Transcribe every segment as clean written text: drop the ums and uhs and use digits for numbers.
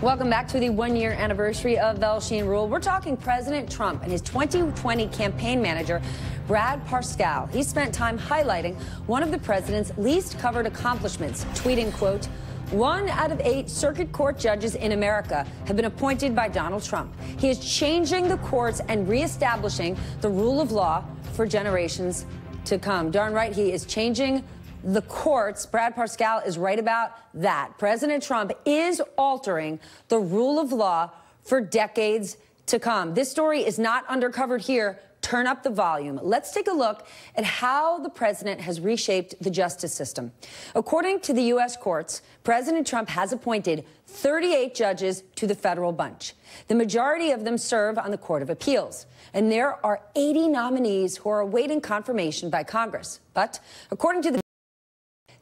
Welcome back to the one-year anniversary of Velshine rule. We're talking President Trump and his 2020 campaign manager, Brad Parscale. He spent time highlighting one of the president's least covered accomplishments, tweeting, quote, "1 out of 8 circuit court judges in America have been appointed by Donald Trump. He is changing the courts and reestablishing the rule of law for generations to come." Darn right, he is changing the courts. Brad Parscale is right about that. President Trump is altering the rule of law for decades to come. This story is not undercovered here. Turn up the volume. Let's take a look at how the president has reshaped the justice system. According to the U.S. courts, President Trump has appointed 38 judges to the federal bench. The majority of them serve on the Court of Appeals. And there are 80 nominees who are awaiting confirmation by Congress. But according to the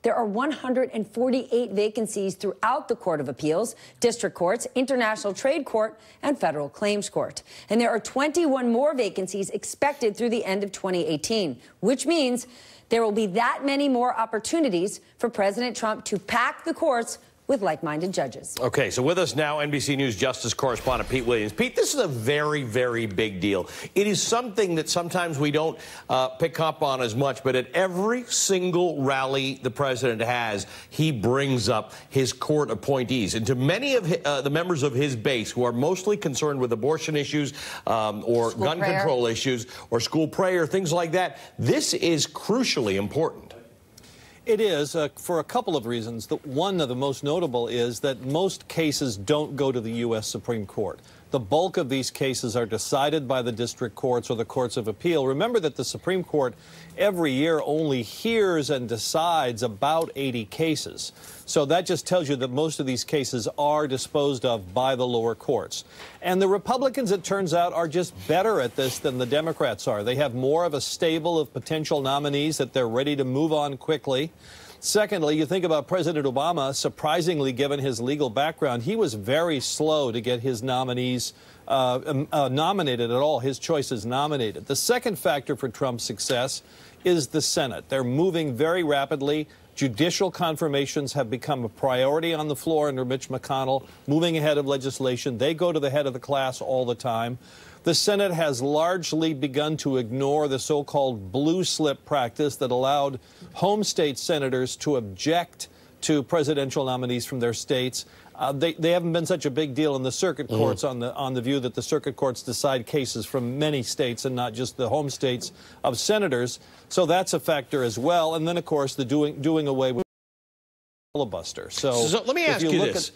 there are 148 vacancies throughout the Court of Appeals, district courts, international trade court, and federal claims court. And there are 21 more vacancies expected through the end of 2018, which means there will be that many more opportunities for President Trump to pack the courts with like-minded judges. Okay, so with us now, NBC News Justice correspondent Pete Williams. Pete, this is a very, very big deal. It is something that sometimes we don't pick up on as much, but at every single rally the president has, he brings up his court appointees. And to many of the members of his base who are mostly concerned with abortion issues or gun control issues or school prayer, things like that, this is crucially important. It is, for a couple of reasons. One of the most notable is that most cases don't go to the U.S. Supreme Court. The bulk of these cases are decided by the district courts or the courts of appeal. Remember that the Supreme Court every year only hears and decides about 80 cases. So that just tells you that most of these cases are disposed of by the lower courts. And the Republicans, it turns out, are just better at this than the Democrats are. They have more of a stable of potential nominees that they're ready to move on quickly. Secondly, you think about President Obama, surprisingly, given his legal background, he was very slow to get his nominees nominated at all, his choices nominated. The second factor for Trump's success is the Senate. They're moving very rapidly. Judicial confirmations have become a priority on the floor under Mitch McConnell, moving ahead of legislation. They go to the head of the class all the time. The Senate has largely begun to ignore the so-called blue slip practice that allowed home state senators to object to presidential nominees from their states. They haven't been such a big deal in the circuit courts on the view that the circuit courts decide cases from many states and not just the home states of senators. So that's a factor as well. And then, of course, the doing away with filibuster. So let me ask you this.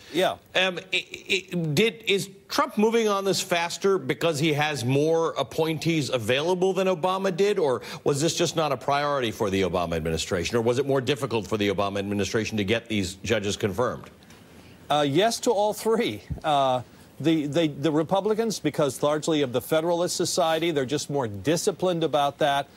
Is Trump moving on this faster because he has more appointees available than Obama did, or was this just not a priority for the Obama administration, or was it more difficult for the Obama administration to get these judges confirmed? Yes to all three. The Republicans, because largely of the Federalist Society, they're just more disciplined about that.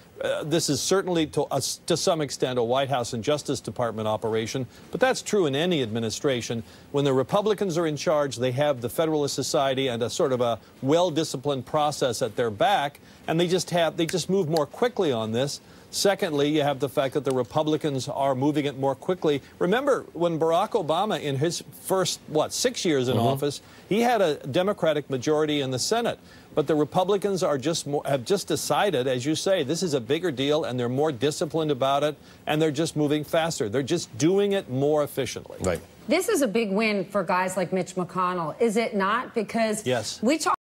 This is certainly, to some extent, a White House and Justice Department operation, but that's true in any administration. When the Republicans are in charge, they have the Federalist Society and a sort of a well-disciplined process at their back, and they just move more quickly on this. Secondly, you have the fact that the Republicans are moving it more quickly. Remember, when Barack Obama, in his first, 6 years in office, he had a Democratic majority in the Senate. But the Republicans are have just decided, as you say, this is a bigger deal, and they're more disciplined about it, and they're just moving faster. They're just doing it more efficiently. Right. This is a big win for guys like Mitch McConnell, is it not? Because yes. we talk